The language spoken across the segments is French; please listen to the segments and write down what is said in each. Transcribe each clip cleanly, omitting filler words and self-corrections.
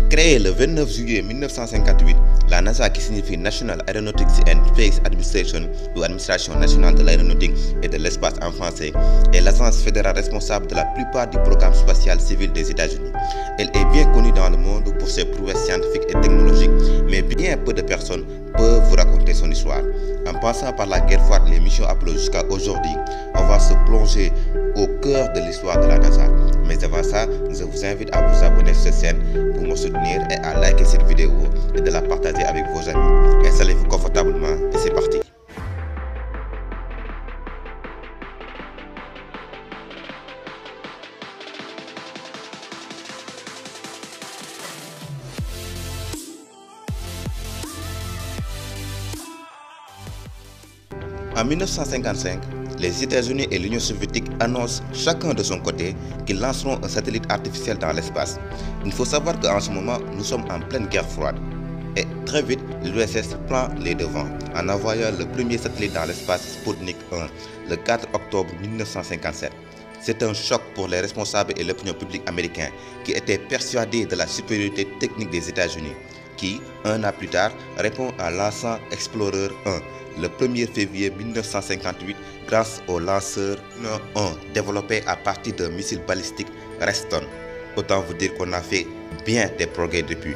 Créée le 29 juillet 1958, la NASA, qui signifie National Aeronautics and Space Administration ou Administration nationale de l'aéronautique et de l'espace en français, est l'agence fédérale responsable de la plupart du programme spatial civil des États-Unis. Elle est bien connue dans le monde pour ses prouesses scientifiques et technologiques, mais bien peu de personnes peuvent vous raconter son histoire. En passant par la guerre froide, les missions Apollo jusqu'à aujourd'hui, on va se plonger au cœur de l'histoire de la NASA. Mais avant ça, je vous invite à vous abonner sur cette chaîne pour me soutenir et à liker cette vidéo et de la partager avec vos amis. Installez-vous confortablement et c'est parti. En 1955, les États-Unis et l'Union soviétique annoncent chacun de son côté qu'ils lanceront un satellite artificiel dans l'espace. Il faut savoir qu'en ce moment, nous sommes en pleine guerre froide. Et très vite, l'URSS prend les devants en envoyant le premier satellite dans l'espace Sputnik 1 le 4 octobre 1957. C'est un choc pour les responsables et l'opinion publique américaine qui étaient persuadés de la supériorité technique des États-Unis, qui, un an plus tard, répond en lançant Explorer 1 le 1er février 1958 grâce au lanceur 1 développé à partir d'un missile balistique Reston. Autant vous dire qu'on a fait bien des progrès depuis.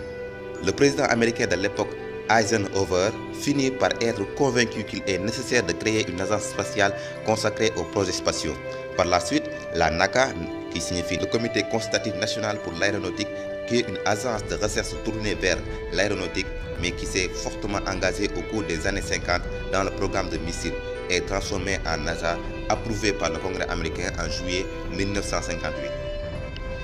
Le président américain de l'époque, Eisenhower, finit par être convaincu qu'il est nécessaire de créer une agence spatiale consacrée aux projets spatiaux. Par la suite, la NACA, qui signifie le Comité consultatif national pour l'aéronautique, qui est une agence de recherche tournée vers l'aéronautique, mais qui s'est fortement engagée au cours des années 50 dans le programme de missiles, est transformée en NASA, approuvé par le Congrès américain en juillet 1958.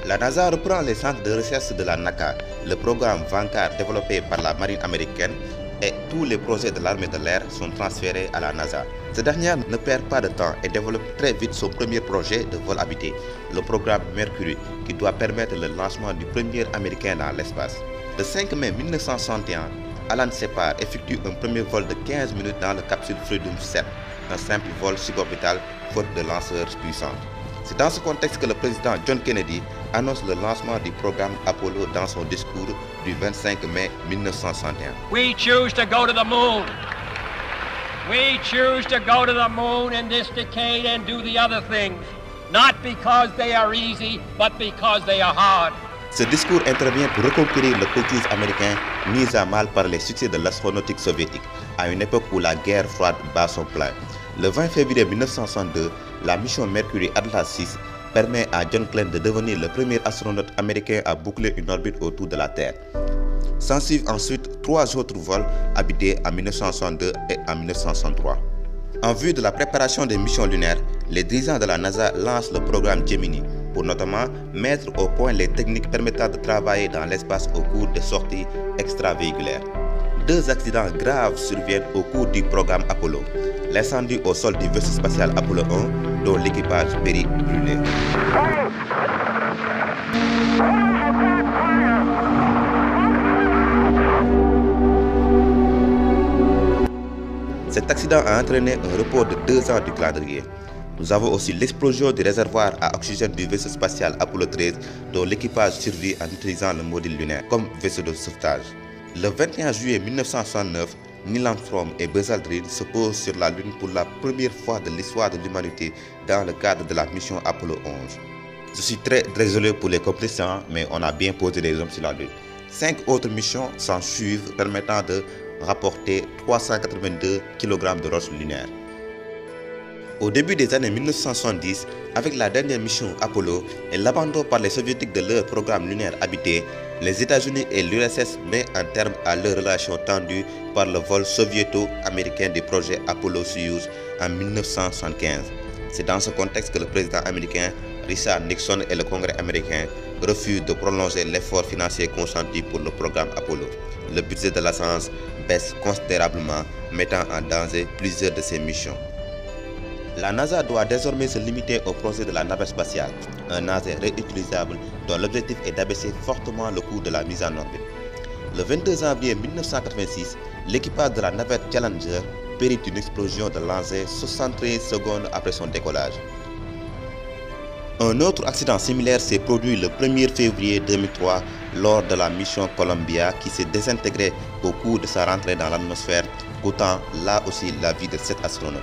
La NASA reprend les centres de recherche de la NACA, le programme Vanguard développé par la marine américaine, et tous les projets de l'armée de l'air sont transférés à la NASA. Cette dernière ne perd pas de temps et développe très vite son premier projet de vol habité, le programme Mercury, qui doit permettre le lancement du premier américain dans l'espace. Le 5 mai 1961, Alan Shepard effectue un premier vol de 15 minutes dans la capsule Freedom 7, un simple vol suborbital faute de lanceurs puissants. C'est dans ce contexte que le président John Kennedy annonce le lancement du programme Apollo dans son discours du 25 mai 1961. We choose to go to the moon. We choose to go to the moon in this decade and do the other things, not because they are easy, but because they are hard. Ce discours intervient pour reconquérir le prestige américain mis à mal par les succès de l'astronautique soviétique, à une époque où la guerre froide bat son plein. Le 20 février 1962, la mission Mercury Atlas 6 permet à John Glenn de devenir le premier astronaute américain à boucler une orbite autour de la Terre. S'ensuivent ensuite 3 autres vols habités en 1962 et en 1963. En vue de la préparation des missions lunaires, les dirigeants de la NASA lancent le programme Gemini pour notamment mettre au point les techniques permettant de travailler dans l'espace au cours des sorties extravéhiculaires. 2 accidents graves surviennent au cours du programme Apollo. L'incendie au sol du vaisseau spatial Apollo 1, dont l'équipage périt brûlé. Cet accident a entraîné un report de 2 ans du calendrier. Nous avons aussi l'explosion du réservoir à oxygène du vaisseau spatial Apollo 13, dont l'équipage survit en utilisant le module lunaire comme vaisseau de sauvetage. Le 21 juillet 1969, Neil Armstrong et Buzz Aldrin se posent sur la Lune pour la première fois de l'histoire de l'humanité dans le cadre de la mission Apollo 11. Je suis très désolé pour les complications, mais on a bien posé les hommes sur la Lune. 5 autres missions s'en suivent permettant de rapporter 382 kg de roches lunaires. Au début des années 1970, avec la dernière mission Apollo et l'abandon par les soviétiques de leur programme lunaire habité, les États-Unis et l'URSS mettent un terme à leurs relations tendues par le vol soviéto-américain du projet Apollo-Soyouz en 1975. C'est dans ce contexte que le président américain Richard Nixon et le Congrès américain refusent de prolonger l'effort financier consenti pour le programme Apollo. Le budget de l'agence baisse considérablement, mettant en danger plusieurs de ses missions. La NASA doit désormais se limiter au projet de la navette spatiale, un engin réutilisable dont l'objectif est d'abaisser fortement le coût de la mise en orbite. Le 22 janvier 1986, l'équipage de la navette Challenger périt d'une explosion de l'engin 73 secondes après son décollage. Un autre accident similaire s'est produit le 1er février 2003 lors de la mission Columbia qui s'est désintégrée au cours de sa rentrée dans l'atmosphère, coûtant là aussi la vie de 7 astronautes.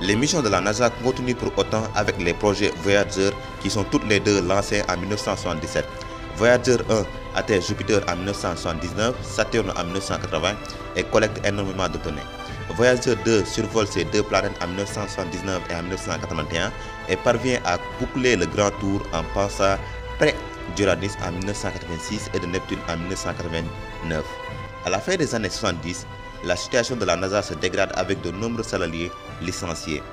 Les missions de la NASA continuent pour autant avec les projets Voyager qui sont toutes les deux lancés en 1977. Voyager 1 atteint Jupiter en 1979, Saturne en 1980 et collecte énormément de données. Voyager 2 survole ces deux planètes en 1979 et en 1981 et parvient à boucler le grand tour en passant près d'Uranus en 1986 et de Neptune en 1989. À la fin des années 70, la situation de la NASA se dégrade avec de nombreux salariés licenciés.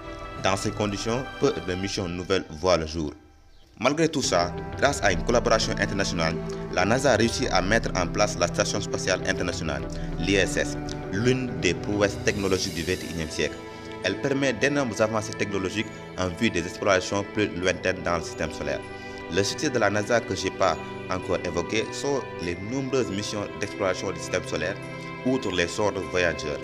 Dans ces conditions, peu de missions nouvelles voient le jour. Malgré tout ça, grâce à une collaboration internationale, la NASA a réussi à mettre en place la Station spatiale internationale, l'ISS, l'une des prouesses technologiques du XXIe siècle. Elle permet d'énormes avancées technologiques en vue des explorations plus lointaines dans le système solaire. Le succès de la NASA que je n'ai pas encore évoqué sont les nombreuses missions d'exploration du système solaire, outre les sondes Voyager.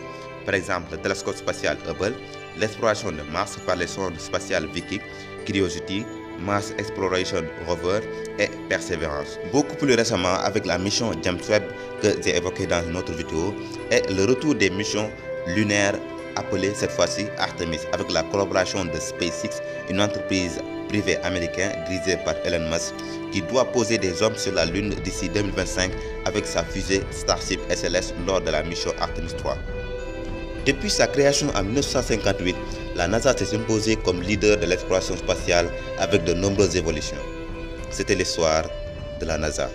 Par exemple, le télescope spatial Hubble, l'exploration de Mars par les sondes spatiales Viking, Curiosity, Mars Exploration Rover et Perseverance. Beaucoup plus récemment avec la mission James Webb que j'ai évoquée dans une autre vidéo et le retour des missions lunaires appelées cette fois-ci Artemis avec la collaboration de SpaceX, une entreprise privée américaine dirigée par Elon Musk qui doit poser des hommes sur la Lune d'ici 2025 avec sa fusée Starship SLS lors de la mission Artemis 3. Depuis sa création en 1958, la NASA s'est imposée comme leader de l'exploration spatiale avec de nombreuses évolutions. C'était l'histoire de la NASA.